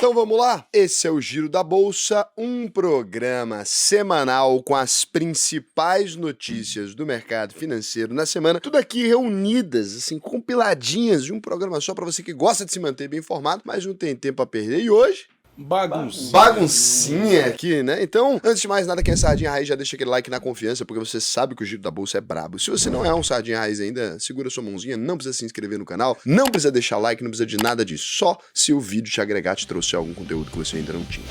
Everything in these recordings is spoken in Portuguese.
Então vamos lá? Esse é o Giro da Bolsa, um programa semanal com as principais notícias do mercado financeiro na semana, tudo aqui reunidas, assim, compiladinhas de um programa só para você que gosta de se manter bem informado, mas não tem tempo a perder. E hoje... Baguncinha aqui, né? Então, antes de mais nada, quem é sardinha raiz, já deixa aquele like na confiança, porque você sabe que o Giro da Bolsa é brabo. Se você não é um sardinha raiz ainda, segura sua mãozinha, não precisa se inscrever no canal, não precisa deixar like, não precisa de nada disso, só se o vídeo te agregar, te trouxe algum conteúdo que você ainda não tinha.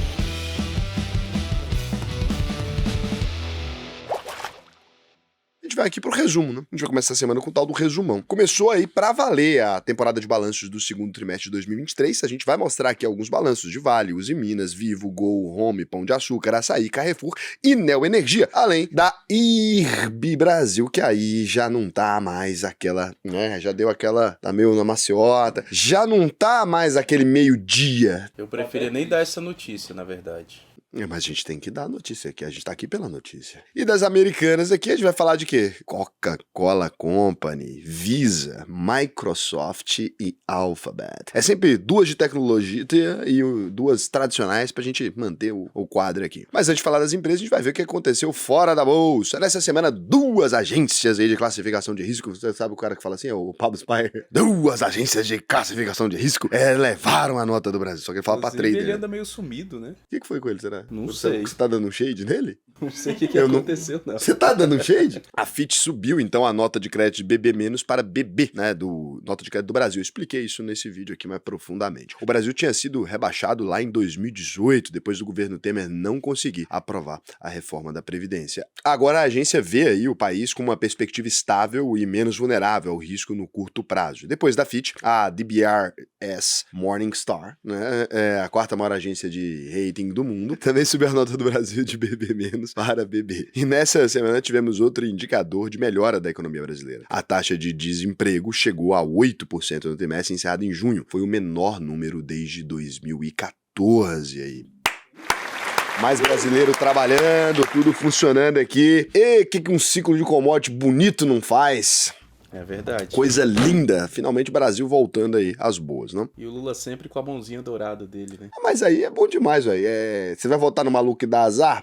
A gente vai aqui pro resumo, né? A gente vai começar a semana com o tal do resumão. Começou aí pra valer a temporada de balanços do segundo trimestre de 2023. A gente vai mostrar aqui alguns balanços de Vale, Uzi Minas, Vivo, Gol, Home, Pão de Açúcar, Açaí, Carrefour e Neo Energia. Além da IRB Brasil, que aí já não tá mais aquela, né? Já deu aquela, tá meio na maciota. Já não tá mais aquele meio-dia. Eu preferia nem dar essa notícia, na verdade. Mas a gente tem que dar a notícia aqui, a gente tá aqui pela notícia. E das americanas aqui a gente vai falar de quê? Coca-Cola Company, Visa, Microsoft e Alphabet. É sempre duas de tecnologia e duas tradicionais pra gente manter o quadro aqui. Mas antes de falar das empresas, a gente vai ver o que aconteceu fora da bolsa. Nessa semana, duas agências aí de classificação de risco, você sabe o cara que fala assim, o Pablo Spire? Duas agências de classificação de risco levaram a nota do Brasil, só que ele fala pra trader. Ele anda meio sumido, né? O que foi com ele, será? Não sei. Você tá dando um shade nele? Não sei o que aconteceu, não. Você tá dando um shade? A Fitch subiu, então, a nota de crédito de BB- para BB, né, do nota de crédito do Brasil. Eu expliquei isso nesse vídeo aqui mais profundamente. O Brasil tinha sido rebaixado lá em 2018, depois do governo Temer não conseguir aprovar a reforma da Previdência. Agora a agência vê aí o país com uma perspectiva estável e menos vulnerável ao risco no curto prazo. Depois da Fitch, a DBRS Morningstar, né, é a quarta maior agência de rating do mundo, também subiu a nota do Brasil de BB- para BB. E nessa semana tivemos outro indicador de melhora da economia brasileira. A taxa de desemprego chegou a 8% no trimestre encerrado em junho. Foi o menor número desde 2014 aí. Mais brasileiro trabalhando, tudo funcionando aqui. E o que um ciclo de commodity bonito não faz? É verdade. Coisa linda. Finalmente o Brasil voltando aí às boas, não? E o Lula sempre com a mãozinha dourada dele, né? Mas aí é bom demais, velho. Você vai votar no maluco que dá azar?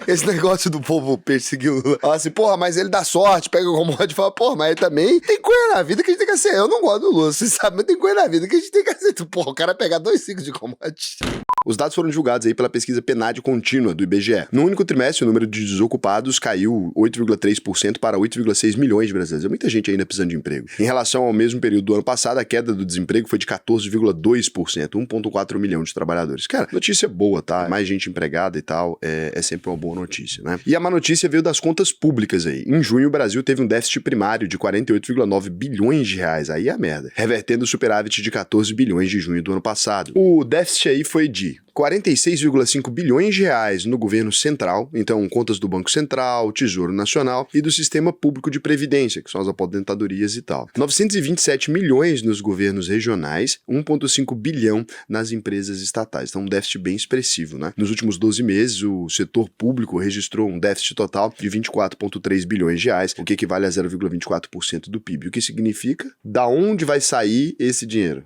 Esse negócio do povo perseguir o Lula. Fala assim, porra, mas ele dá sorte, pega o commodity e fala, porra, mas ele também tem coisa na vida que a gente tem que acertar. Eu não gosto do Lula, você sabe, mas tem coisa na vida que a gente tem que acertar. Porra, o cara pegar 2 ciclos de commodity. Os dados foram divulgados aí pela pesquisa PNAD contínua do IBGE. No único trimestre, o número de desocupados caiu 8,3% para 8,6 milhões de brasileiros. É muita gente ainda precisando de emprego. Em relação ao mesmo período do ano passado, a queda do desemprego foi de 14,2%, 1,4 milhão de trabalhadores. Cara, notícia boa, tá? Mais gente empregada e tal, é sempre uma boa notícia, né? E a má notícia veio das contas públicas aí. Em junho, o Brasil teve um déficit primário de 48,9 bilhões de reais. Aí é a merda. Revertendo o superávit de 14 bilhões de junho do ano passado. O déficit aí foi de 46,5 bilhões de reais no governo central, então contas do Banco Central, Tesouro Nacional e do Sistema Público de Previdência, que são as aposentadorias e tal. 927 milhões nos governos regionais, 1,5 bilhão nas empresas estatais. Então um déficit bem expressivo, né? Nos últimos 12 meses, o setor público registrou um déficit total de 24,3 bilhões de reais, o que equivale a 0,24% do PIB. O que significa? Da onde vai sair esse dinheiro?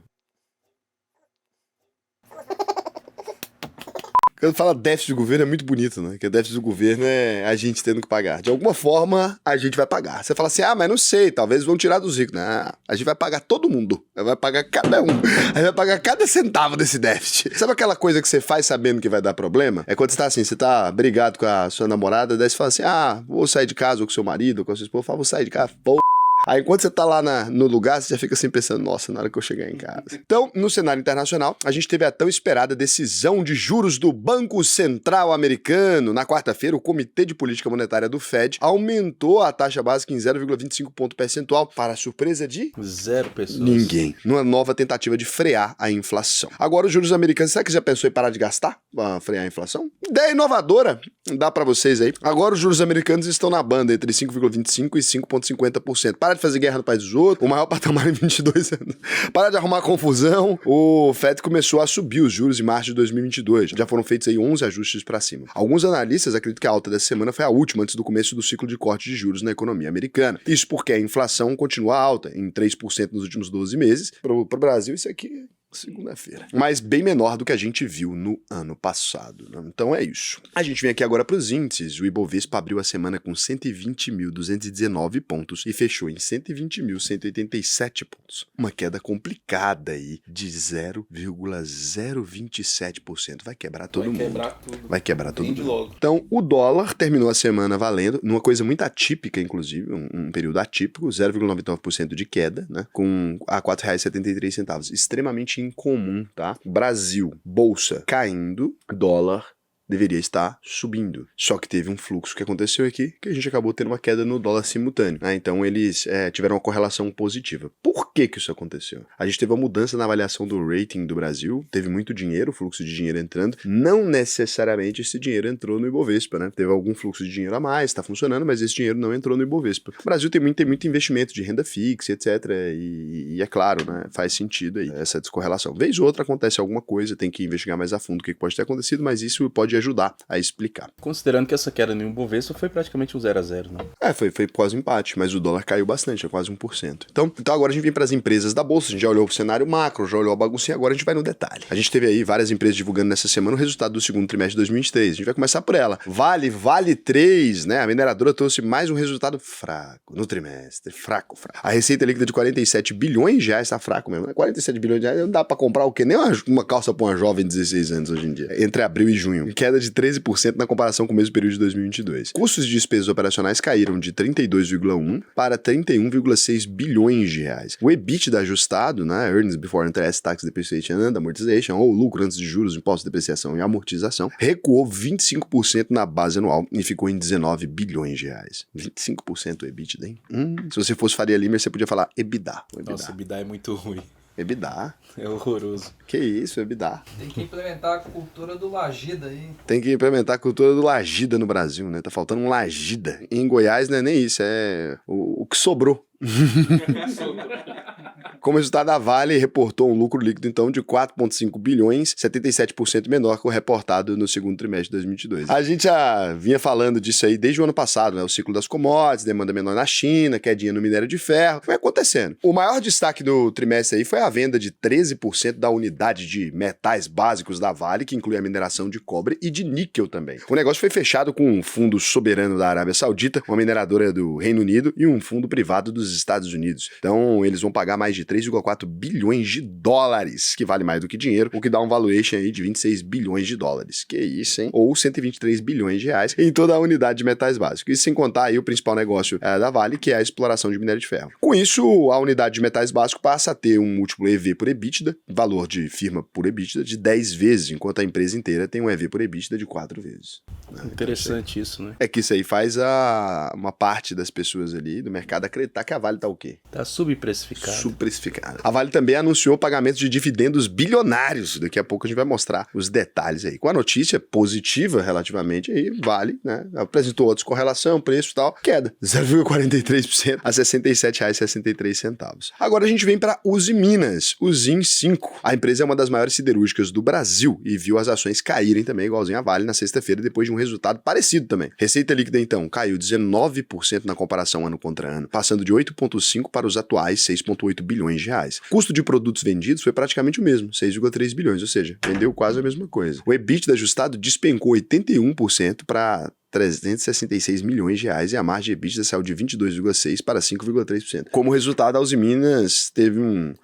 Quando fala déficit do governo é muito bonito, né? Porque o déficit do governo é a gente tendo que pagar. De alguma forma, a gente vai pagar. Você fala assim, mas não sei, talvez vão tirar dos ricos. Não, a gente vai pagar todo mundo. Vai pagar cada um. A gente vai pagar cada centavo desse déficit. Sabe aquela coisa que você faz sabendo que vai dar problema? É quando você tá assim, você tá brigado com a sua namorada, daí você fala assim, vou sair de casa, ou com seu marido, ou com a sua esposa, fala, vou sair de casa, pô. Aí, enquanto você tá lá no lugar, você já fica assim pensando, nossa, na hora que eu chegar em casa. Então, no cenário internacional, a gente teve a tão esperada decisão de juros do Banco Central Americano. Na quarta-feira, o Comitê de Política Monetária do Fed aumentou a taxa básica em 0,25 ponto percentual para a surpresa de 0 pessoas. Ninguém. Numa nova tentativa de frear a inflação. Agora, os juros americanos, será que já pensou em parar de gastar para frear a inflação? Ideia inovadora, dá para vocês aí. Agora, os juros americanos estão na banda entre 5,25% e 5,50%. Para de fazer guerra no país dos outros, o maior patamar em 22 anos. Para de arrumar confusão. O Fed começou a subir os juros em março de 2022. Já foram feitos aí 11 ajustes para cima. Alguns analistas acreditam que a alta dessa semana foi a última antes do começo do ciclo de corte de juros na economia americana. Isso porque a inflação continua alta, em 3% nos últimos 12 meses. Pro Brasil, isso aqui Segunda-feira. Mas bem menor do que a gente viu no ano passado, né? Então é isso. A gente vem aqui agora para os índices. O Ibovespa abriu a semana com 120.219 pontos e fechou em 120.187 pontos. Uma queda complicada aí de 0,027%. Vai quebrar todo mundo. Vai quebrar todo mundo. Logo. Então, o dólar terminou a semana valendo, numa coisa muito atípica, inclusive, um período atípico, 0,99% de queda, né? Com a R$ 4,73. Extremamente incomum, tá? Brasil, bolsa caindo, dólar deveria estar subindo. Só que teve um fluxo que aconteceu aqui, que a gente acabou tendo uma queda no dólar simultâneo, né? Então eles tiveram uma correlação positiva. Por que isso aconteceu? A gente teve uma mudança na avaliação do rating do Brasil, teve muito dinheiro, fluxo de dinheiro entrando, não necessariamente esse dinheiro entrou no Ibovespa, né? Teve algum fluxo de dinheiro a mais, tá funcionando, mas esse dinheiro não entrou no Ibovespa. O Brasil tem muito investimento de renda fixa, etc. E é claro, né? Faz sentido aí essa descorrelação. Vez ou outra acontece alguma coisa, tem que investigar mais a fundo o que pode ter acontecido, mas isso pode ajudar a explicar. Considerando que essa queda no Ibovespa foi praticamente um 0-0, né? Foi quase um empate, mas o dólar caiu bastante, é quase 1%. Então agora a gente vem para as empresas da Bolsa, a gente já olhou o cenário macro, já olhou a baguncinha, agora a gente vai no detalhe. A gente teve aí várias empresas divulgando nessa semana o resultado do segundo trimestre de 2023. A gente vai começar por ela. Vale 3, né? A mineradora trouxe mais um resultado fraco no trimestre. Fraco. A receita líquida de 47 bilhões de reais, tá fraco mesmo, né? 47 bilhões de reais não dá para comprar o quê? Nem uma calça para uma jovem de 16 anos hoje em dia. Entre abril e junho. Queda de 13% na comparação com o mesmo período de 2022. Custos de despesas operacionais caíram de 32,1 para 31,6 bilhões de reais. O EBITDA ajustado, né, Earnings Before Interest, Tax Depreciation and Amortization, ou lucro antes de juros, impostos de depreciação e amortização, recuou 25% na base anual e ficou em 19 bilhões de reais. 25% o EBITDA, hein? Se você fosse Faria Limer, você podia falar EBITDA. Nossa, EBITDA é muito ruim. EBITDA. É horroroso. Que isso, EBITDA. Tem que implementar a cultura do Lagida aí. Tem que implementar a cultura do Lagida no Brasil, né? Tá faltando um Lagida. Em Goiás não é nem isso, é o que sobrou. Como resultado, a Vale reportou um lucro líquido, então, de 4,5 bilhões, 77% menor que o reportado no segundo trimestre de 2022. A gente já vinha falando disso aí desde o ano passado, né? O ciclo das commodities, demanda menor na China, quedinha no minério de ferro, foi acontecendo. O maior destaque do trimestre aí foi a venda de 13% da unidade de metais básicos da Vale, que inclui a mineração de cobre e de níquel também. O negócio foi fechado com um fundo soberano da Arábia Saudita, uma mineradora do Reino Unido e um fundo privado dos Estados Unidos. Então, eles vão pagar mais de 3,4 bilhões de dólares, que vale mais do que dinheiro, o que dá um valuation aí de 26 bilhões de dólares. Que isso, hein? Ou 123 bilhões de reais em toda a unidade de metais básicos. Isso sem contar aí o principal negócio da Vale, que é a exploração de minério de ferro. Com isso, a unidade de metais básicos passa a ter um múltiplo EV por EBITDA, valor de firma por EBITDA, de 10 vezes, enquanto a empresa inteira tem um EV por EBITDA de 4 vezes. Interessante isso, né? É que isso aí faz uma parte das pessoas ali do mercado acreditar que a Vale tá o quê? Tá subprecificado. Subprecificado. A Vale também anunciou pagamentos de dividendos bilionários. Daqui a pouco a gente vai mostrar os detalhes aí. Com a notícia positiva relativamente, aí Vale, né? Apresentou outra descorrelação, preço e tal, queda. 0,43% a R$ 67,63. Agora a gente vem para Uzi Minas, Uzin 5. A empresa é uma das maiores siderúrgicas do Brasil e viu as ações caírem também, igualzinho a Vale, na sexta-feira, depois de um resultado parecido também. Receita líquida, então, caiu 19% na comparação ano contra ano, passando de 8,5 para os atuais 6,8 bilhões de reais. Custo de produtos vendidos foi praticamente o mesmo, 6,3 bilhões, ou seja, vendeu quase a mesma coisa. O EBITDA ajustado despencou 81% para 366 milhões de reais e a margem de EBITDA saiu de 22,6% para 5,3%. Como resultado, a Uzi Minas teve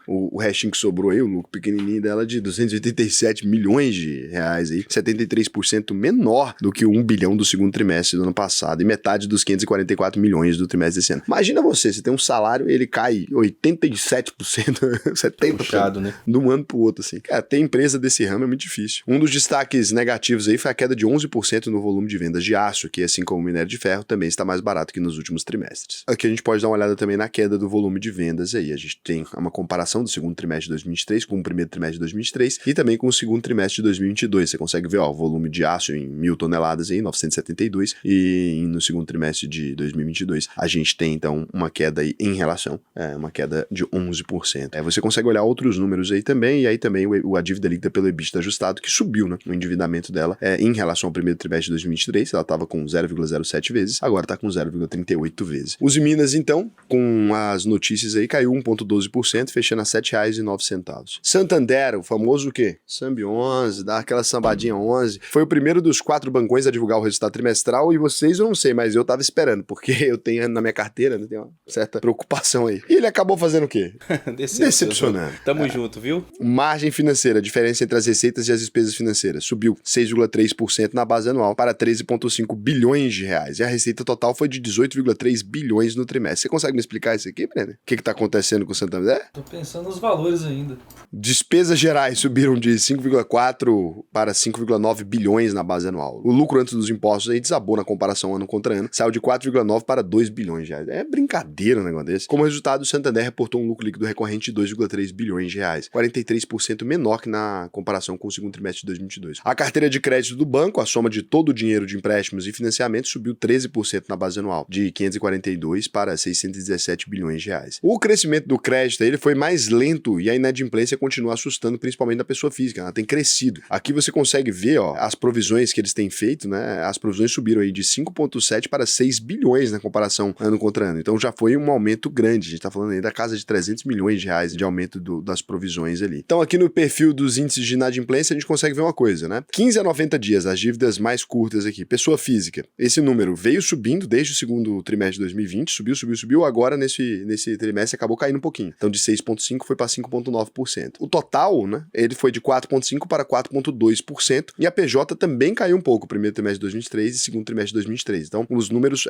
o restinho que sobrou aí, o lucro pequenininho dela de 287 milhões de reais aí, 73% menor do que o 1 bilhão do segundo trimestre do ano passado e metade dos 544 milhões do trimestre desse ano. Imagina você tem um salário e ele cai 87%, 70% Puxado, né? de um ano pro outro, assim. Cara, ter empresa desse ramo é muito difícil. Um dos destaques negativos aí foi a queda de 11% no volume de vendas de aço, que assim como o minério de ferro também está mais barato que nos últimos trimestres. Aqui a gente pode dar uma olhada também na queda do volume de vendas aí. A gente tem uma comparação do segundo trimestre de 2023 com o primeiro trimestre de 2023 e também com o segundo trimestre de 2022. Você consegue ver, ó, o volume de aço em 1.000 toneladas aí, 972, e no segundo trimestre de 2022 a gente tem então uma queda aí em relação, uma queda de 11%. Você consegue olhar outros números aí também, e aí também a dívida líquida pelo EBITDA ajustado que subiu, né? O endividamento dela em relação ao primeiro trimestre de 2023, ela estava tava com 0,07 vezes, agora tá com 0,38 vezes. Os Minas, então, com as notícias aí, caiu 1,12%, fechando a R$ 7,09. Santander, o famoso o quê? Sambi 11, dá aquela sambadinha 11. Foi o primeiro dos 4 bancões a divulgar o resultado trimestral e vocês eu não sei, mas eu tava esperando, porque eu tenho na minha carteira, né, tem uma certa preocupação aí. E ele acabou fazendo o quê? Decepcionando. Tamo junto, viu? Margem financeira, a diferença entre as receitas e as despesas financeiras, subiu 6,3% na base anual para 13,5 bilhões de reais. E a receita total foi de 18,3 bilhões no trimestre. Você consegue me explicar isso aqui, Brenner? O que tá acontecendo com o Santander? Tô pensando nos valores ainda. Despesas gerais subiram de 5,4 para 5,9 bilhões na base anual. O lucro antes dos impostos aí desabou na comparação ano contra ano, saiu de 4,9 para 2 bilhões de reais. É brincadeira um negócio desse. Como resultado, o Santander reportou um lucro líquido recorrente de 2,3 bilhões de reais, 43% menor que na comparação com o segundo trimestre de 2022. A carteira de crédito do banco, a soma de todo o dinheiro de empréstimos e financiamentos, subiu 13% na base anual, de 542 para 617 bilhões de reais. O crescimento do crédito ele foi mais lento e a inadimplência continua assustando principalmente da pessoa física, ela tem crescido. Aqui você consegue ver, ó, as provisões que eles têm feito, né? As provisões subiram aí de 5,7 para 6 bilhões na comparação ano contra ano. Então já foi um aumento grande, a gente tá falando aí da casa de 300 milhões de reais de aumento das provisões ali. Então aqui no perfil dos índices de inadimplência a gente consegue ver uma coisa, né? 15 a 90 dias, as dívidas mais curtas aqui. Pessoa física, esse número veio subindo desde o segundo trimestre de 2020, subiu, agora nesse trimestre acabou caindo um pouquinho. Então de 6,5 foi para 5,9%. O total, né, ele foi de 4,5 para 4,2% e a PJ também caiu um pouco, primeiro trimestre de 2023 e segundo trimestre de 2023. Então os números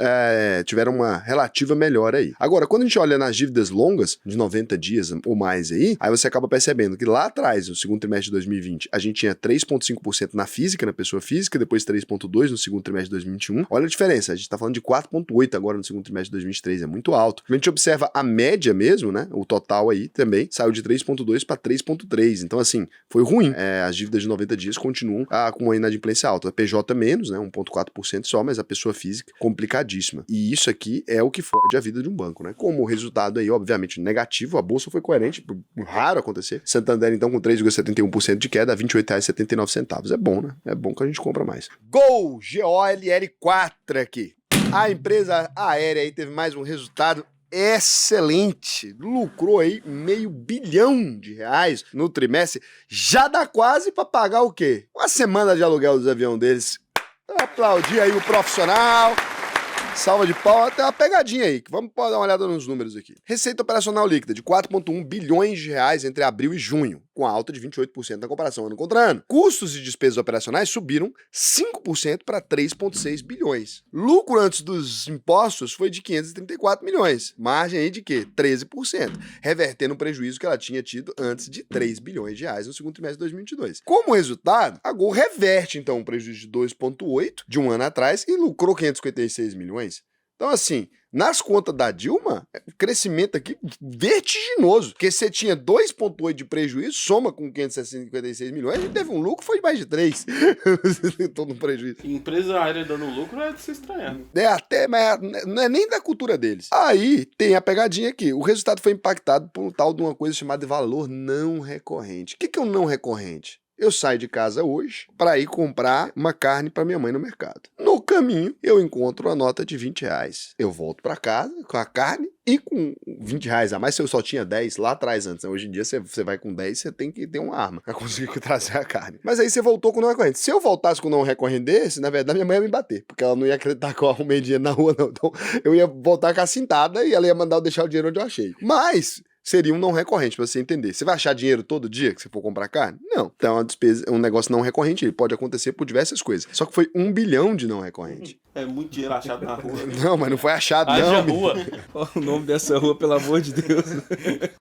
tiveram uma relativa melhora aí. Agora, quando a gente olha nas dívidas longas, de 90 dias ou mais aí você acaba percebendo que lá atrás, no segundo trimestre de 2020, a gente tinha 3,5% na física, na pessoa física, depois 3,2% no segundo trimestre de 2021. Olha a diferença, a gente tá falando de 4,8% agora no segundo trimestre de 2023, é muito alto. A gente observa a média mesmo, né, o total aí também, saiu de 3,2% para 3,3%. Então, assim, foi ruim. As dívidas de 90 dias continuam com uma inadimplência alta. A PJ menos, né, 1,4% só, mas a pessoa física complicadíssima. E isso aqui é o que fode a vida de um banco, né? Como resultado aí, obviamente, negativo, a bolsa foi coerente, raro acontecer. Santander, então, com 3,71% de queda, a R$ 28,79. É bom, né? É bom que a gente compra mais. Gol! GOLL4 aqui. A empresa aérea aí teve mais um resultado excelente, lucrou aí R$500 milhão no trimestre, já dá quase para pagar o quê? Uma semana de aluguel dos aviões deles. Aplaudir aí o profissional. Salva de pau, até uma pegadinha aí, que vamos dar uma olhada nos números aqui. Receita operacional líquida de 4,1 bilhões de reais entre abril e junho, com a alta de 28% na comparação ano contra ano. Custos e despesas operacionais subiram 5% para 3,6 bilhões. Lucro antes dos impostos foi de 534 milhões. Margem aí de quê? 13%, revertendo o prejuízo que ela tinha tido antes de 3 bilhões de reais no segundo trimestre de 2022. Como resultado, a Gol reverte então um prejuízo de 2,8 de um ano atrás e lucrou 556 milhões. Então, assim, nas contas da Dilma, o crescimento aqui vertiginoso, porque você tinha 2,8 de prejuízo, soma com 556 milhões, e teve um lucro, foi de mais de 3. Todo um prejuízo. Empresa aérea dando lucro é de se estranhar. Mas não é nem da cultura deles. Aí tem a pegadinha aqui, o resultado foi impactado por um tal de uma coisa chamada valor não recorrente. O que é o não recorrente? Eu saio de casa hoje para ir comprar uma carne para minha mãe no mercado. No caminho, eu encontro uma nota de R$20. Eu volto para casa com a carne e com R$20 a mais, se eu só tinha 10 lá atrás antes. Né? Hoje em dia, você vai com 10, você tem que ter uma arma para conseguir trazer a carne. Mas aí você voltou com o não recorrente. Se eu voltasse com o não recorrente desse, na verdade, minha mãe ia me bater, porque ela não ia acreditar que eu arrumei dinheiro na rua, não. Então, eu ia voltar com a cintada e ela ia mandar eu deixar o dinheiro onde eu achei. Mas seria um não recorrente, pra você entender. Você vai achar dinheiro todo dia que você for comprar carne? Não. Então é uma despesa, é um negócio não recorrente, ele pode acontecer por diversas coisas. Só que foi 1 bilhão de não recorrente. É muito dinheiro achado na rua. Não, mas não foi achado, Haja não. rua. Qual o nome dessa rua, pelo amor de Deus?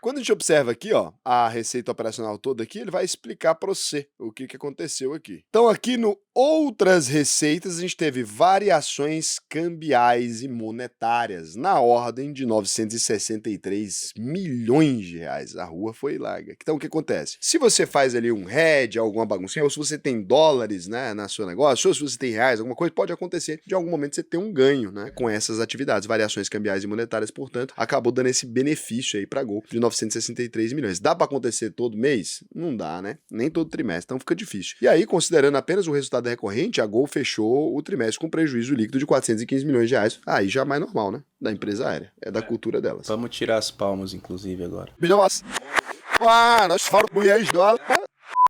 Quando a gente observa aqui, ó, a receita operacional toda aqui, ele vai explicar para você o que aconteceu aqui. Então aqui no outras receitas, a gente teve variações cambiais e monetárias na ordem de 963 milhões bilhões de reais. A rua foi larga. Então, o que acontece? Se você faz ali um hedge, alguma baguncinha, ou se você tem dólares, né, na seu negócio, ou se você tem reais, alguma coisa, pode acontecer de algum momento você ter um ganho, né, com essas atividades, variações cambiais e monetárias, portanto, acabou dando esse benefício aí pra Gol de 963 milhões. Dá pra acontecer todo mês? Não dá, né? Nem todo trimestre, então fica difícil. E aí, considerando apenas o resultado recorrente, a Gol fechou o trimestre com prejuízo líquido de 415 milhões de reais. Aí já é mais normal, né? Da empresa aérea. É da cultura delas. Vamos tirar as palmas, inclusive, agora. Nós falamos $10.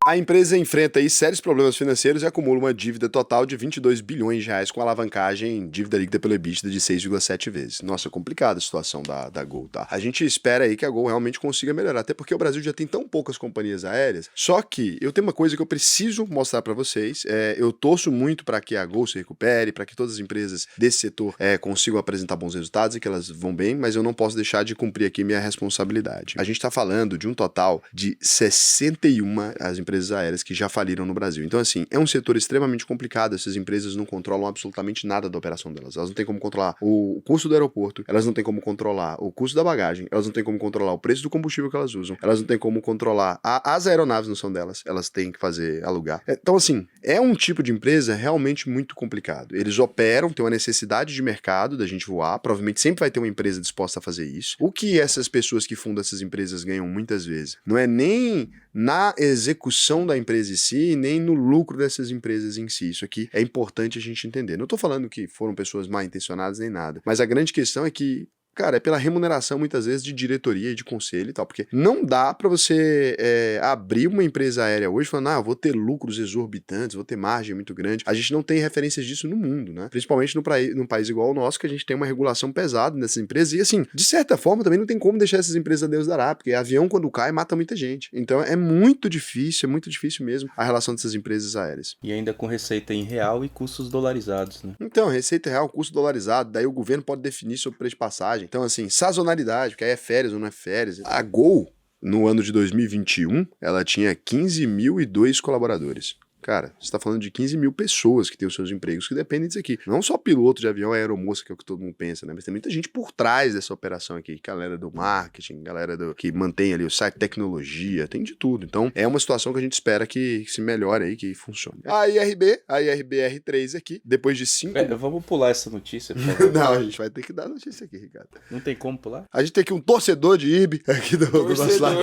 A empresa enfrenta aí sérios problemas financeiros e acumula uma dívida total de 22 bilhões de reais com alavancagem dívida líquida pelo EBITDA de 6,7 vezes. Nossa, complicada a situação da Gol, tá? A gente espera aí que a Gol realmente consiga melhorar, até porque o Brasil já tem tão poucas companhias aéreas. Só que eu tenho uma coisa que eu preciso mostrar pra vocês, eu torço muito para que a Gol se recupere, para que todas as empresas desse setor consigam apresentar bons resultados e que elas vão bem, mas eu não posso deixar de cumprir aqui minha responsabilidade. A gente tá falando de um total de 61 as empresas aéreas que já faliram no Brasil. Então, assim, é um setor extremamente complicado. Essas empresas não controlam absolutamente nada da operação delas. Elas não têm como controlar o custo do aeroporto, elas não têm como controlar o custo da bagagem, elas não têm como controlar o preço do combustível que elas usam, elas não têm como controlar as aeronaves, não são delas, elas têm que fazer alugar. Então, assim, é um tipo de empresa realmente muito complicado. Eles operam, tem uma necessidade de mercado da gente voar, provavelmente sempre vai ter uma empresa disposta a fazer isso. O que essas pessoas que fundam essas empresas ganham muitas vezes não é nem na execução da empresa em si, nem no lucro dessas empresas em si. Isso aqui é importante a gente entender. Não estou falando que foram pessoas mal intencionadas nem nada, mas a grande questão é que, cara, é pela remuneração muitas vezes de diretoria e de conselho e tal, porque não dá pra você abrir uma empresa aérea hoje falando, eu vou ter lucros exorbitantes, vou ter margem muito grande. A gente não tem referências disso no mundo, né? Principalmente num país igual ao nosso, que a gente tem uma regulação pesada nessas empresas e, assim, de certa forma também não tem como deixar essas empresas a Deus dará, porque avião quando cai mata muita gente. Então é muito difícil mesmo a relação dessas empresas aéreas. E ainda com receita em real e custos dolarizados, né? Então, receita real, custo dolarizado, daí o governo pode definir sobre preço de passagem. Então, assim, sazonalidade, porque aí é férias ou não é férias. A Gol, no ano de 2021, ela tinha 15.002 colaboradores. Cara, você tá falando de 15 mil pessoas que têm os seus empregos que dependem disso aqui. Não só piloto de avião, aeromoça, que é o que todo mundo pensa, né? Mas tem muita gente por trás dessa operação aqui. Galera do marketing, galera que mantém ali o site, tecnologia, tem de tudo. Então, é uma situação que a gente espera que se melhore aí, que funcione. A IRB R3 aqui, depois de 5... Vamos pular essa notícia, por favor. Não, a gente vai ter que dar notícia aqui, Ricardo. Não tem como pular? A gente tem aqui um torcedor de IRB aqui do nosso lado.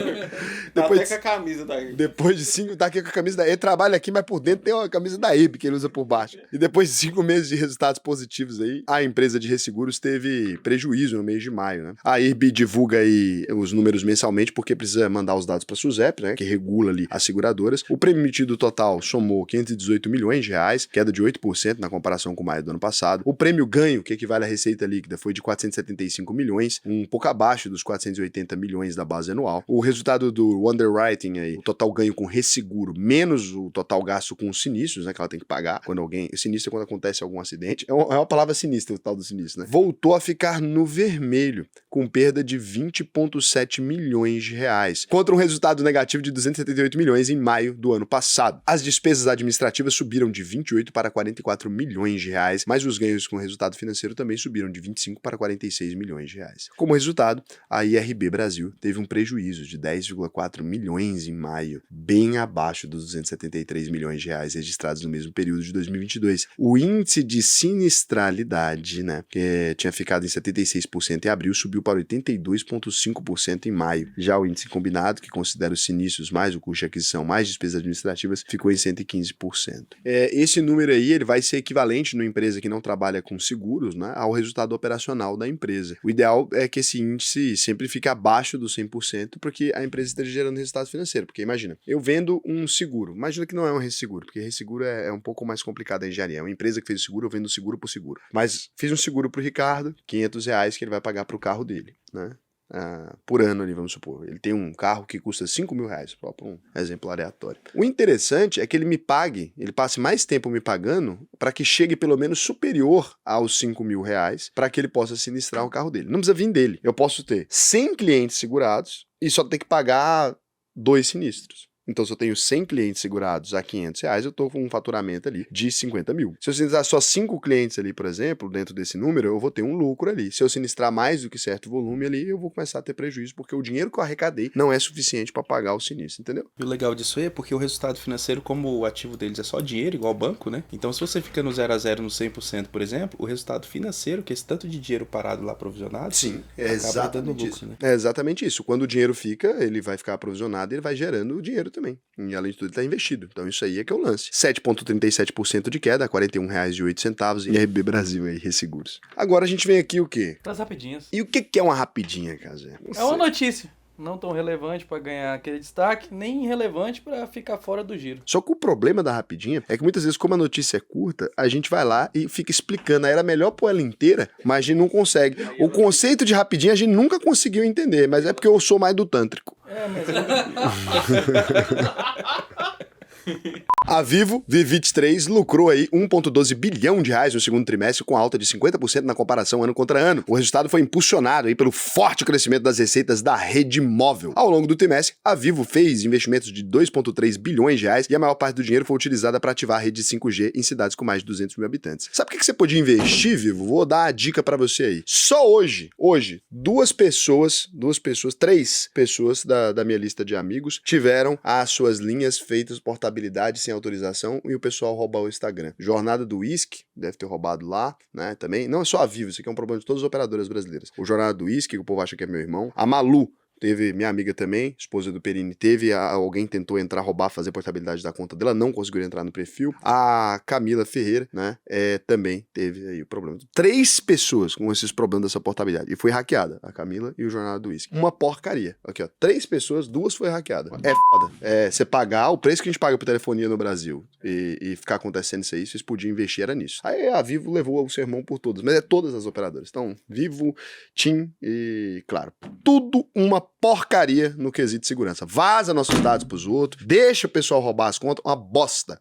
Depois até com a camisa da IRB. Depois de 5, tá aqui com a camisa da... Ele trabalha aqui, mas por dentro tem uma camisa da IRB que ele usa por baixo. E depois de 5 meses de resultados positivos aí, a empresa de resseguros teve prejuízo no mês de maio, né? A IRB divulga aí os números mensalmente porque precisa mandar os dados para a SUSEP, né? Que regula ali as seguradoras. O prêmio emitido total somou 518 milhões de reais, queda de 8% na comparação com maio do ano passado. O prêmio ganho, que equivale à receita líquida, foi de 475 milhões, um pouco abaixo dos 480 milhões da base anual. O resultado do underwriting aí, o total ganho com resseguro, menos o total gasto com os sinistros, né, que ela tem que pagar quando alguém... Sinistro é quando acontece algum acidente. É uma palavra sinistra, o tal do sinistro, né? Voltou a ficar no vermelho, com perda de 20,7 milhões de reais, contra um resultado negativo de 278 milhões em maio do ano passado. As despesas administrativas subiram de 28 para 44 milhões de reais, mas os ganhos com resultado financeiro também subiram de 25 para 46 milhões de reais. Como resultado, a IRB Brasil teve um prejuízo de 10,4 milhões em maio, bem abaixo dos 273 milhões de reais registrados no mesmo período de 2022. O índice de sinistralidade, né, que tinha ficado em 76% em abril, subiu para 82,5% em maio. Já o índice combinado, que considera os sinistros mais o custo de aquisição mais despesas administrativas, ficou em 115%. Esse número aí, ele vai ser equivalente numa empresa que não trabalha com seguros, né, ao resultado operacional da empresa. O ideal é que esse índice sempre fique abaixo dos 100%, porque a empresa esteja gerando resultado financeiro. Porque imagina, eu vendo um seguro, imagina que não é um resseguro, porque resseguro é um pouco mais complicado a engenharia. É uma empresa que fez o seguro, eu vendo seguro por seguro. Mas fiz um seguro pro Ricardo, R$500 que ele vai pagar pro carro dele, né? Por ano ali, vamos supor. Ele tem um carro que custa R$5.000, só por um exemplo aleatório. O interessante é que ele me pague, ele passe mais tempo me pagando para que chegue pelo menos superior aos R$5.000 para que ele possa sinistrar o carro dele. Não precisa vir dele. Eu posso ter 100 clientes segurados e só ter que pagar 2 sinistros. Então, se eu tenho 100 clientes segurados a R$500, eu tô com um faturamento ali de 50 mil. Se eu sinistrar só 5 clientes ali, por exemplo, dentro desse número, eu vou ter um lucro ali. Se eu sinistrar mais do que certo volume ali, eu vou começar a ter prejuízo, porque o dinheiro que eu arrecadei não é suficiente para pagar o sinistro, entendeu? E o legal disso aí é porque o resultado financeiro, como o ativo deles é só dinheiro, igual banco, né? Então, se você fica no 0 a 0 no 100%, por exemplo, o resultado financeiro, que é esse tanto de dinheiro parado lá provisionado, sim, é exatamente lucro, isso. Né? É exatamente isso. Quando o dinheiro fica, ele vai ficar provisionado e ele vai gerando o dinheiro também. E além de tudo, ele está investido. Então, isso aí é que é o lance. 7,37% de queda, R$41,08 em RB Brasil aí, resseguros. Agora a gente vem aqui o quê? Das rapidinhas. E o que é uma rapidinha, Casé? É uma notícia. Não tão relevante para ganhar aquele destaque, nem relevante para ficar fora do giro. Só que o problema da rapidinha é que muitas vezes, como a notícia é curta, a gente vai lá e fica explicando. Aí era melhor pôr ela inteira, mas a gente não consegue. O conceito de rapidinha a gente nunca conseguiu entender, mas é porque eu sou mais do tântrico. Mas... A Vivo, V23, lucrou aí R$1,12 bilhão no segundo trimestre, com alta de 50% na comparação ano contra ano. O resultado foi impulsionado aí pelo forte crescimento das receitas da rede móvel. Ao longo do trimestre, a Vivo fez investimentos de R$2,3 bilhões e a maior parte do dinheiro foi utilizada para ativar a rede 5G em cidades com mais de 200 mil habitantes. Sabe o que você podia investir, Vivo? Vou dar a dica para você aí. Só hoje, três pessoas da minha lista de amigos tiveram as suas linhas feitas portabilidade sem autorização e o pessoal roubar o Instagram. Jornada do Whisky, deve ter roubado lá, né, também. Não é só a Vivo, isso aqui é um problema de todas as operadoras brasileiras. O Jornada do Whisky, que o povo acha que é meu irmão. A Malu, teve minha amiga também, esposa do Perini, alguém tentou entrar, roubar, fazer portabilidade da conta dela, não conseguiu entrar no perfil. A Camila Ferreira, né, também teve aí o problema. 3 pessoas com esses problemas dessa portabilidade. E foi hackeada, a Camila e o Jornal do Whisky. Uma porcaria. Aqui, ó, 3 pessoas, 2 foi hackeada. É foda. Você pagar o preço que a gente paga por telefonia no Brasil e ficar acontecendo isso aí, vocês podiam investir, era nisso. Aí a Vivo levou o sermão por todas, mas é todas as operadoras. Então, Vivo, TIM e, claro, tudo uma porcaria no quesito de segurança. Vaza nossos dados pros outros, deixa o pessoal roubar as contas, uma bosta,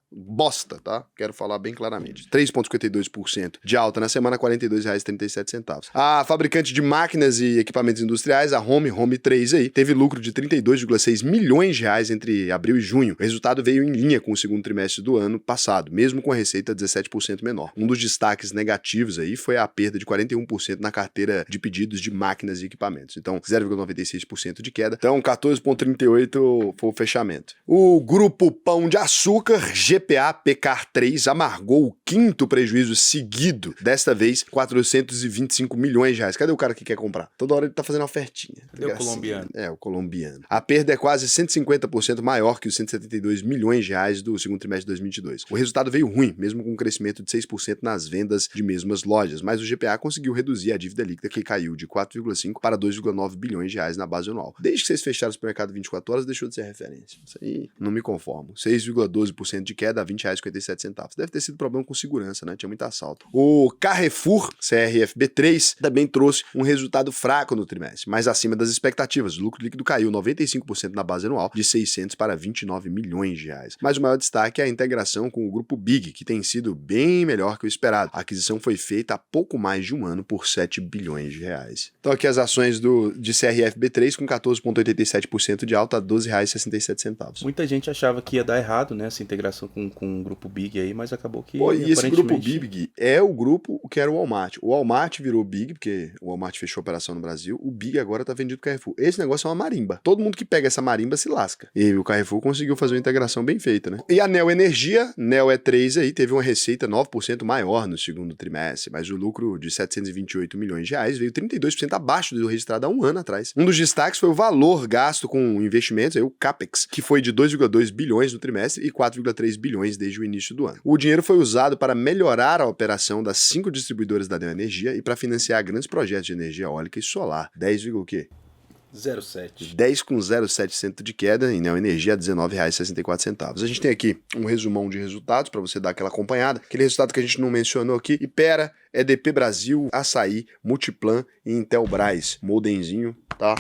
tá? Quero falar bem claramente. 3,52% de alta na semana, R$42,37. A fabricante de máquinas e equipamentos industriais, a Home 3 aí, teve lucro de R$32,6 milhões entre abril e junho. O resultado veio em linha com o segundo trimestre do ano passado, mesmo com a receita 17% menor. Um dos destaques negativos aí foi a perda de 41% na carteira de pedidos de máquinas e equipamentos. Então, 0,96% de queda. Então, 14,38 foi o fechamento. O grupo Pão de Açúcar, GPA Pecar 3, amargou o 5º prejuízo seguido. Desta vez, R$425 milhões. Cadê o cara que quer comprar? Toda hora ele tá fazendo ofertinha. Cadê o colombiano? O colombiano. A perda é quase 150% maior que os R$172 milhões do segundo trimestre de 2022. O resultado veio ruim, mesmo com um crescimento de 6% nas vendas de mesmas lojas, mas o GPA conseguiu reduzir a dívida líquida, que caiu de 4,5 para 2,9 bilhões na base anual. Desde que vocês fecharam o supermercado 24 horas, deixou de ser referência. Isso aí, não me conformo. 6,12% de queda a R$20,57. Deve ter sido problema com segurança, né? Tinha muito assalto. O Carrefour, CRFB3, também trouxe um resultado fraco no trimestre, mas acima das expectativas. O lucro líquido caiu 95% na base anual, de 600 para 29 milhões de reais. Mas o maior destaque é a integração com o grupo Big, que tem sido bem melhor que o esperado. A aquisição foi feita há pouco mais de um ano por 7 bilhões de reais. Então aqui as ações de CRFB3 com 14,87% de alta a R$12,67. Muita gente achava que ia dar errado, né, essa integração com o grupo Big aí, mas acabou que... E esse grupo Big é o grupo que era o Walmart. O Walmart virou Big, porque o Walmart fechou a operação no Brasil. O Big agora tá vendido pro Carrefour. Esse negócio é uma marimba. Todo mundo que pega essa marimba se lasca. E o Carrefour conseguiu fazer uma integração bem feita, né? E a Neo Energia, Neo E3 aí, teve uma receita 9% maior no segundo trimestre, mas o lucro de R$728 milhões veio 32% abaixo do registrado há um ano atrás. Um dos destaques foi o valor gasto com investimentos, aí o CAPEX, que foi de 2,2 bilhões no trimestre e 4,3 bilhões desde o início do ano. O dinheiro foi usado para melhorar a operação das 5 distribuidoras da Neo Energia e para financiar grandes projetos de energia eólica e solar. 10,07% de queda em Neo Energia a R$19,64. A gente tem aqui um resumão de resultados para você dar aquela acompanhada. Aquele resultado que a gente não mencionou aqui. Ipera, EDP Brasil, Açaí, Multiplan e Intelbras. Modemzinho, tá?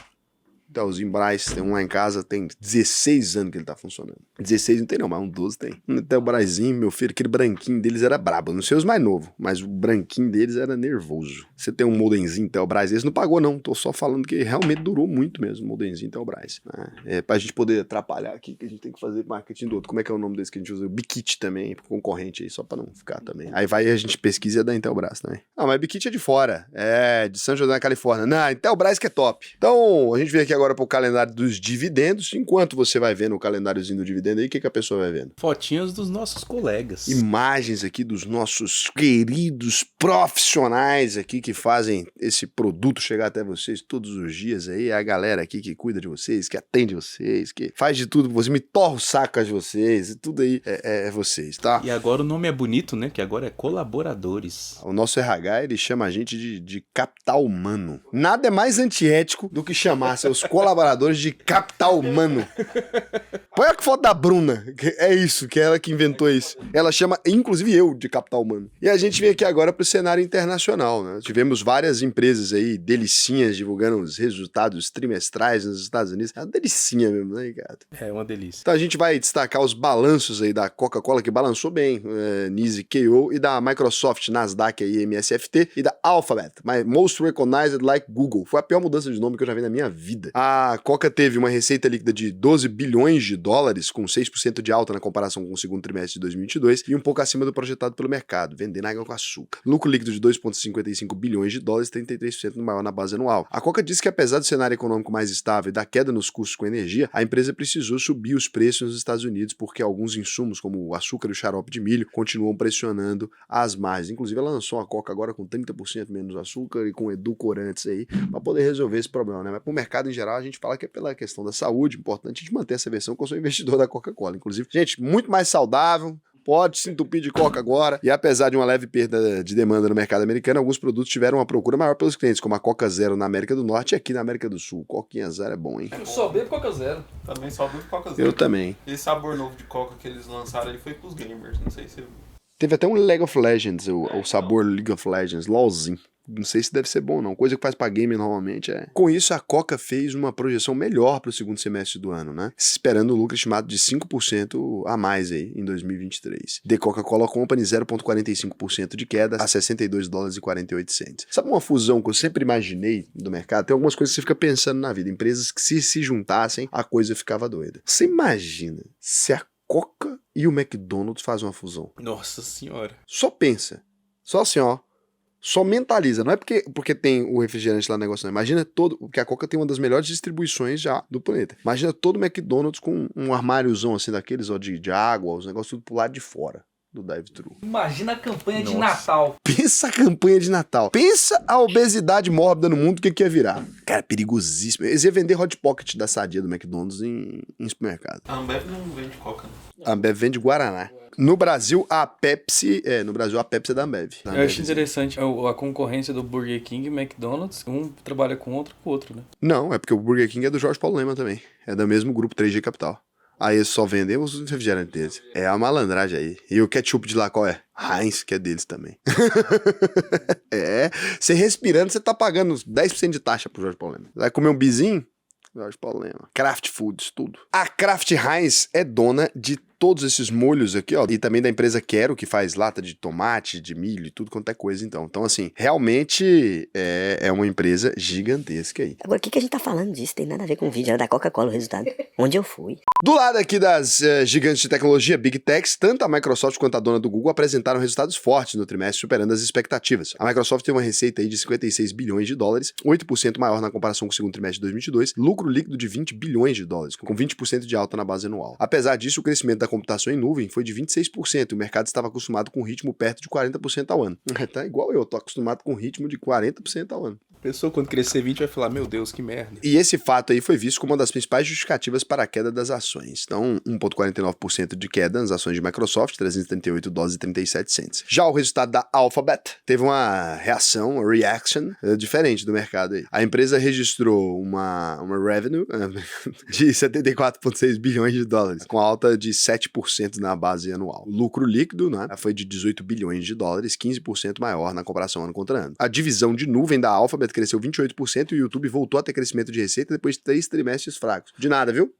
Intelzinho Bryce, tem um lá em casa, tem 16 anos que ele tá funcionando. 16 não tem não, mas um 12 tem. Um Intel Brycezinho, meu filho, aquele branquinho deles era brabo. Não sei os mais novos, mas o branquinho deles era nervoso. Você tem um modemzinho Intel Bryce, esse não pagou não, tô só falando que realmente durou muito mesmo o modemzinho Intel Bryce. É pra gente poder atrapalhar aqui, que a gente tem que fazer marketing do outro. Como é que é o nome desse que a gente usa? O Bikit também, concorrente aí, só pra não ficar também. Aí vai a gente pesquisa da Intel Bryce também. Ah, mas Bikit é de fora, é de São José, na Califórnia. Não, Intel Bryce que é top. Então, a gente vem aqui agora pro calendário dos dividendos. Enquanto você vai vendo o calendáriozinho do dividendo aí, o que a pessoa vai vendo? Fotinhas dos nossos colegas. Imagens aqui dos nossos queridos profissionais aqui que fazem esse produto chegar até vocês todos os dias aí. É a galera aqui que cuida de vocês, que atende vocês, que faz de tudo, você me torra o saco de vocês, tudo aí é vocês, tá? E agora o nome é bonito, né? Que agora é colaboradores. O nosso RH, ele chama a gente de capital humano. Nada é mais antiético do que chamar seus colaboradores de capital humano. Põe a foto da Bruna, que é isso, que é ela que inventou isso. Ela chama, inclusive eu, de capital humano. E a gente vem aqui agora pro cenário internacional, né? Tivemos várias empresas aí, delicinhas, divulgando os resultados trimestrais nos Estados Unidos. É uma delicinha mesmo, né, cara? É uma delícia. Então a gente vai destacar os balanços aí da Coca-Cola, que balançou bem, Nise KO, e da Microsoft, Nasdaq aí, MSFT, e da Alphabet, my most recognized like Google. Foi a pior mudança de nome que eu já vi na minha vida. A Coca teve uma receita líquida de 12 bilhões de dólares, com 6% de alta na comparação com o segundo trimestre de 2022, e um pouco acima do projetado pelo mercado, vendendo água com açúcar. Lucro líquido de 2,55 bilhões de dólares, 33% maior na base anual. A Coca disse que apesar do cenário econômico mais estável e da queda nos custos com energia, a empresa precisou subir os preços nos Estados Unidos porque alguns insumos, como o açúcar e o xarope de milho, continuam pressionando as margens. Inclusive, ela lançou a Coca agora com 30% menos açúcar e com edulcorantes aí, para poder resolver esse problema, né? Mas pro mercado em geral, a gente fala que é pela questão da saúde, importante a gente manter essa versão, que eu sou investidor da Coca-Cola. Inclusive, gente, muito mais saudável, pode se entupir de coca agora. E apesar de uma leve perda de demanda no mercado americano, alguns produtos tiveram uma procura maior pelos clientes, como a Coca Zero na América do Norte e aqui na América do Sul. Coquinha Zero é bom, hein? Eu só bebo Coca Zero. Também só bebo Coca Zero. Eu também. Esse sabor novo de Coca que eles lançaram, ele foi pros gamers, não sei se... Teve até um League of Legends, o sabor League of Legends, LOLzinho. Não sei se deve ser bom, não. Coisa que faz pra game normalmente é. Com isso, a Coca fez uma projeção melhor pro segundo semestre do ano, né? Esperando o lucro estimado de 5% a mais aí em 2023. The Coca-Cola Company, 0,45% de queda a 62 dólares e 48 cents. Sabe uma fusão que eu sempre imaginei do mercado? Tem algumas coisas que você fica pensando na vida. Empresas que se juntassem, a coisa ficava doida. Você imagina se a Coca e o McDonald's fazem uma fusão? Nossa senhora. Só pensa. Só assim, ó. Só mentaliza, não é porque tem o refrigerante lá no negócio, não. Imagina todo, porque a Coca tem uma das melhores distribuições já do planeta. Imagina todo o McDonald's com um armáriozão assim daqueles, ó, de água, os negócios tudo pro lado de fora do drive-thru. Imagina a campanha de Natal. Pensa a campanha de Natal. Pensa a obesidade mórbida no mundo, o que ia virar? Cara, perigosíssimo. Eles iam vender Hot Pocket da Sadia do McDonald's em supermercado. A Ambev não vende Coca, não. A Ambev vende Guaraná. No Brasil, a Pepsi é da Ambev. Eu acho interessante a concorrência do Burger King e McDonald's. Um trabalha com outro com o outro, né? Não, é porque o Burger King é do Jorge Paulo Lemann também. É do mesmo grupo 3G Capital. Aí eles só vendem os refrigerantes deles. É a malandragem aí. E o ketchup de lá qual é? Heinz, que é deles também. É, você respirando, você tá pagando 10% de taxa pro Jorge Paulo Lemann. Vai comer um bizinho? Jorge Paulo Lemann. Kraft Foods, tudo. A Kraft Heinz é dona de todos esses molhos aqui, ó, e também da empresa Quero, que faz lata de tomate, de milho e tudo quanto é coisa, então. Então, assim, realmente é uma empresa gigantesca aí. Agora, o que a gente tá falando disso? Tem nada a ver com o vídeo, era da Coca-Cola o resultado. Onde eu fui. Do lado aqui das gigantes de tecnologia, Big Techs, tanto a Microsoft quanto a dona do Google apresentaram resultados fortes no trimestre, superando as expectativas. A Microsoft teve uma receita aí de 56 bilhões de dólares, 8% maior na comparação com o segundo trimestre de 2022, lucro líquido de 20 bilhões de dólares, com 20% de alta na base anual. Apesar disso, o crescimento da computação em nuvem foi de 26%, e o mercado estava acostumado com um ritmo perto de 40% ao ano. Tá igual eu, tô acostumado com um ritmo de 40% ao ano. A pessoa, quando crescer 20, vai falar, meu Deus, que merda. E esse fato aí foi visto como uma das principais justificativas para a queda das ações. Então, 1,49% de queda nas ações de Microsoft, 338 dólares e 37 cents. Já o resultado da Alphabet teve uma reação, uma reaction, diferente do mercado aí. A empresa registrou uma revenue de 74,6 bilhões de dólares, com alta de 7% na base anual. O lucro líquido, né, foi de 18 bilhões de dólares, 15% maior na comparação ano contra ano. A divisão de nuvem da Alphabet cresceu 28% e o YouTube voltou a ter crescimento de receita depois de 3 trimestres fracos. De nada, viu?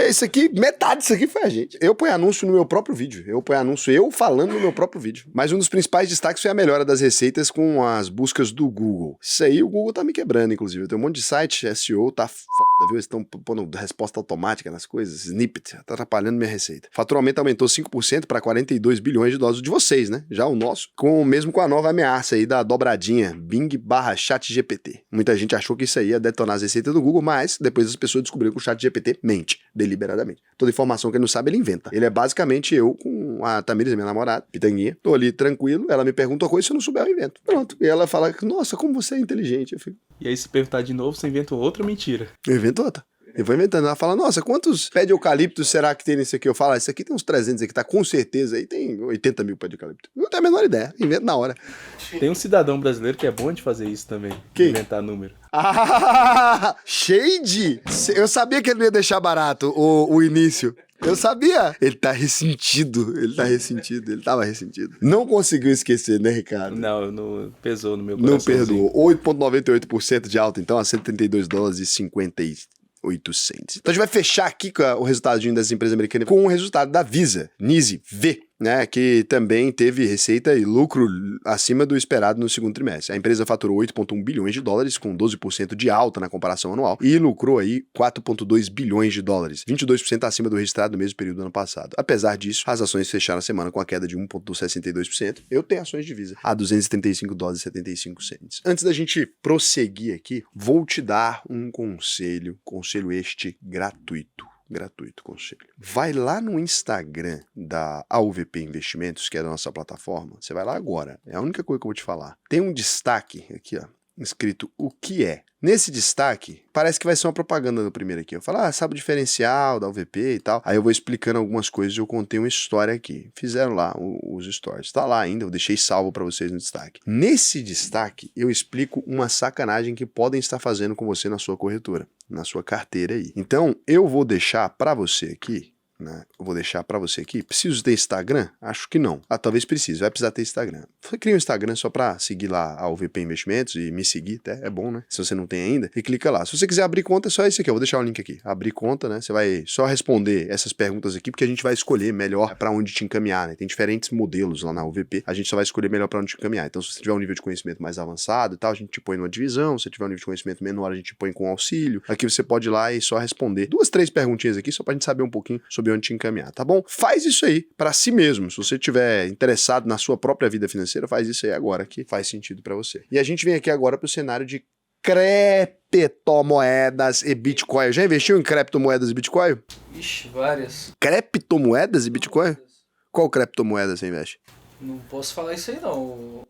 Isso aqui, metade disso aqui foi a gente. Eu ponho anúncio no meu próprio vídeo. Eu ponho anúncio eu falando no meu próprio vídeo. Mas um dos principais destaques foi a melhora das receitas com as buscas do Google. Isso aí o Google tá me quebrando, inclusive. Tem um monte de site, SEO tá foda, viu? Eles estão pondo resposta automática nas coisas, snippet, tá atrapalhando minha receita. Faturamento aumentou 5% para 42 bilhões de dólares de vocês, né? Já o nosso, mesmo com a nova ameaça aí da dobradinha Bing/ChatGPT. Muita gente achou que isso aí ia detonar as receitas do Google, mas depois as pessoas descobriram que o ChatGPT mente. Deliberadamente. Toda informação que ele não sabe, ele inventa. Ele é basicamente eu com a Tamires, minha namorada, pitanguinha. Tô ali tranquilo, ela me pergunta uma coisa, se eu não souber, eu invento. Pronto. E ela fala, nossa, como você é inteligente. Eu fico... E aí, se perguntar de novo, você inventa outra mentira. Eu invento outra. Eu vou inventando. Ela fala, nossa, quantos pés de eucalipto será que tem nesse aqui? Eu falo, isso aqui tem uns 300 aqui, tá com certeza. Aí tem 80 mil pés de eucalipto. Não tenho a menor ideia. Invento na hora. Tem um cidadão brasileiro que é bom de fazer isso também. Quem? Inventar número. Ah, Shade! Eu sabia que ele não ia deixar barato o início. Eu sabia. Ele tá ressentido. Ele tava ressentido. Não conseguiu esquecer, né, Ricardo? Não pesou no meu coração. Não perdoou. 8,98% de alta, então, a 132 dólares e 58 cents. Então a gente vai fechar aqui com o resultadinho das empresas americanas com o resultado da Visa, Nise V, né, que também teve receita e lucro acima do esperado no segundo trimestre. A empresa faturou 8,1 bilhões de dólares, com 12% de alta na comparação anual, e lucrou aí 4,2 bilhões de dólares, 22% acima do registrado no mesmo período do ano passado. Apesar disso, as ações fecharam a semana com a queda de 1,62%. Eu tenho ações de Visa a 235 dólares e 75 cents. Antes da gente prosseguir aqui, vou te dar um conselho este gratuito conselho. Vai lá no Instagram da AUVP Investimentos, que é da nossa plataforma. Você vai lá agora. É a única coisa que eu vou te falar. Tem um destaque aqui, ó, escrito o que é. Nesse destaque, parece que vai ser uma propaganda no primeiro aqui. Eu falo, sabe o diferencial da UVP e tal. Aí eu vou explicando algumas coisas e eu contei uma história aqui. Fizeram lá os stories. Tá lá ainda, eu deixei salvo pra vocês no destaque. Nesse destaque, eu explico uma sacanagem que podem estar fazendo com você na sua corretora, na sua carteira aí. Então, eu vou deixar pra você aqui, né? Eu vou deixar pra você aqui. Preciso ter Instagram? Acho que não. Talvez precise. Vai precisar ter Instagram. Você cria um Instagram só pra seguir lá a UVP Investimentos e me seguir, até. É bom, né? Se você não tem ainda. E clica lá. Se você quiser abrir conta, é só esse aqui. Eu vou deixar o link aqui. Abrir conta, né? Você vai só responder essas perguntas aqui, porque a gente vai escolher melhor pra onde te encaminhar, né? Tem diferentes modelos lá na UVP. A gente só vai escolher melhor pra onde te encaminhar. Então, se você tiver um nível de conhecimento mais avançado e tal, a gente te põe numa divisão. Se você tiver um nível de conhecimento menor, a gente te põe com auxílio. Aqui você pode ir lá e só responder 2, 3 perguntinhas aqui, só pra gente saber um pouquinho sobre onde te encaminhar, tá bom? Faz isso aí pra si mesmo. Se você estiver interessado na sua própria vida financeira, faz isso aí agora que faz sentido pra você. E a gente vem aqui agora pro cenário de criptomoedas e Bitcoin. Já investiu em criptomoedas e Bitcoin? Ixi, várias. Criptomoedas e Bitcoin? Qual criptomoeda você investe? Não posso falar isso aí, não.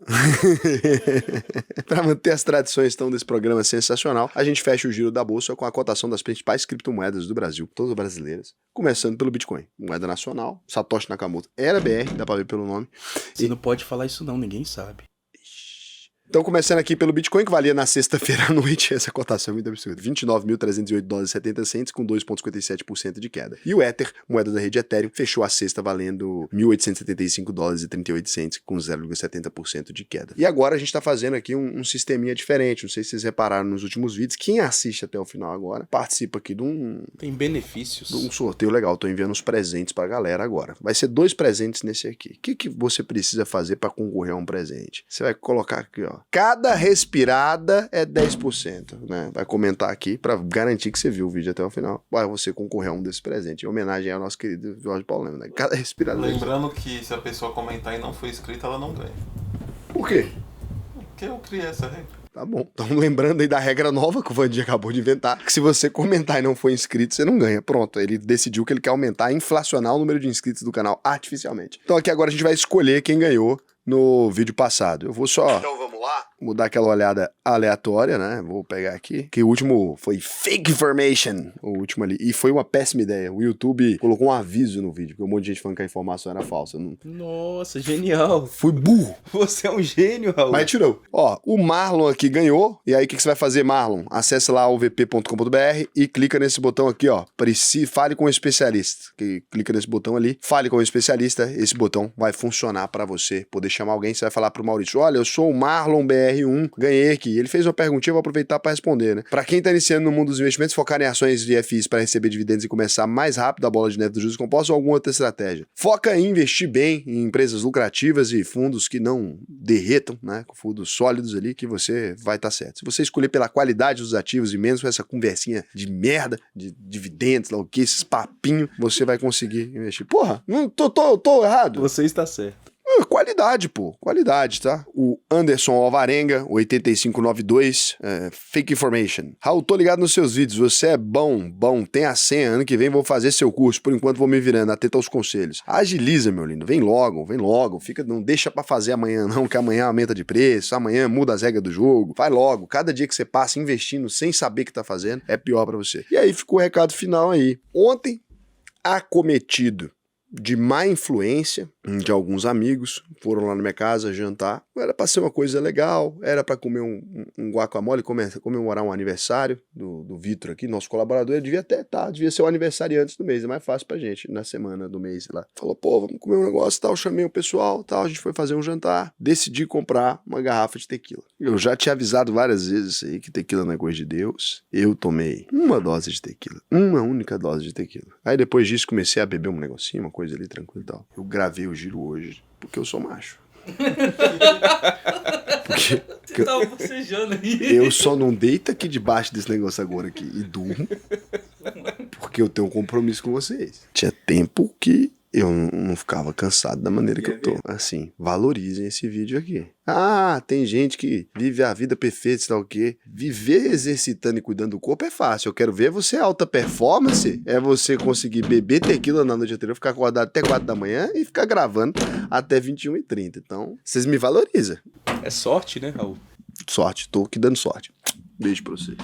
Para manter as tradições então desse programa sensacional, a gente fecha o giro da bolsa com a cotação das principais criptomoedas do Brasil, todas brasileiras, começando pelo Bitcoin, moeda nacional. Satoshi Nakamoto era BR, dá pra ver pelo nome. Você não pode falar isso não, ninguém sabe. Então, começando aqui pelo Bitcoin, que valia na sexta-feira à noite, essa cotação é muito absurda, 29.308 dólares e 70 cents, com 2,57% de queda. E o Ether, moeda da rede Ethereum, fechou a sexta valendo 1.875 dólares e 38 cents, com 0,70% de queda. E agora a gente tá fazendo aqui um sisteminha diferente, não sei se vocês repararam nos últimos vídeos, quem assiste até o final agora, participa aqui de um benefícios. De um sorteio legal, tô enviando uns presentes pra galera agora. Vai ser 2 presentes nesse aqui. O que você precisa fazer pra concorrer a um presente? Você vai colocar aqui, ó. Cada respirada é 10%, né? Vai comentar aqui pra garantir que você viu o vídeo até o final. Vai você concorrer a um desses presentes. Em homenagem ao nosso querido Jorge Paulo, né? Cada respirada. Lembrando que se a pessoa comentar e não for inscrita, ela não ganha. Por quê? Porque eu criei essa regra. Tá bom. Então lembrando aí da regra nova que o Vandinho acabou de inventar, que se você comentar e não for inscrito, você não ganha. Pronto, ele decidiu que ele quer aumentar, inflacionar o número de inscritos do canal artificialmente. Então aqui agora a gente vai escolher quem ganhou no vídeo passado. Eu vou só... Então vamos lá? Mudar aquela olhada aleatória, né? Vou pegar aqui. Que o último foi fake information. O último ali. E foi uma péssima ideia. O YouTube colocou um aviso no vídeo, porque um monte de gente falando que a informação era falsa. Não... Nossa, genial. Fui burro. Você é um gênio, Raul. Mas tirou. Ó, o Marlon aqui ganhou. E aí, o que você vai fazer, Marlon? Acesse lá ovp.com.br e clica nesse botão aqui, ó. Fale com o especialista. Clica nesse botão ali. Fale com o especialista. Esse botão vai funcionar pra você poder chamar alguém. Você vai falar pro Maurício, olha, eu sou o Marlon BR R1, ganhei aqui. Ele fez uma perguntinha, eu vou aproveitar para responder, né? Para quem tá iniciando no mundo dos investimentos, focar em ações de FIs para receber dividendos e começar mais rápido a bola de neve dos juros compostos ou alguma outra estratégia? Foca em investir bem em empresas lucrativas e fundos que não derretam, né? Com fundos sólidos ali, que você vai estar certo. Se você escolher pela qualidade dos ativos e menos com essa conversinha de merda, de dividendos, lá o que, esses papinhos, você vai conseguir investir. Porra, não tô errado. Você está certo. Qualidade, pô. Qualidade, tá? O Anderson Alvarenga, 8592, Fake Information. Raul, tô ligado nos seus vídeos. Você é bom. Tem a senha. Ano que vem vou fazer seu curso. Por enquanto vou me virando. Atento aos conselhos. Agiliza, meu lindo. Vem logo. Não deixa pra fazer amanhã, não, que amanhã aumenta de preço. Amanhã muda as regras do jogo. Vai logo. Cada dia que você passa investindo sem saber o que tá fazendo, é pior pra você. E aí ficou o recado final aí. Ontem, acometido de má influência de alguns amigos, foram lá na minha casa jantar. Era pra ser uma coisa legal, era pra comer um guacamole, comemorar um aniversário do Vitor aqui, nosso colaborador. Ele devia ser o aniversariante do mês, é mais fácil pra gente, na semana do mês lá. Falou, pô, vamos comer um negócio e tal, chamei o pessoal tal, a gente foi fazer um jantar, decidi comprar uma garrafa de tequila. Eu já tinha avisado várias vezes aí que tequila não é coisa de Deus. Eu tomei uma dose de tequila, uma única dose de tequila. Aí depois disso comecei a beber um negocinho, uma coisa ali tranquila e tal. Eu gravei o giro hoje porque eu sou macho. Porque Você tava bocejando aí. eu só não deito aqui debaixo desse negócio agora aqui e durmo porque eu tenho um compromisso com vocês. Tinha tempo que eu não ficava cansado da maneira que eu tô. Assim, valorizem esse vídeo aqui. Ah, tem gente que vive a vida perfeita, sei lá o quê. Viver exercitando e cuidando do corpo é fácil. Eu quero ver você alta performance, é você conseguir beber tequila na noite anterior, ficar acordado até 4 da manhã e ficar gravando até 21h30. Então, vocês me valorizam. É sorte, né, Raul? Sorte, tô aqui dando sorte. Beijo pra vocês.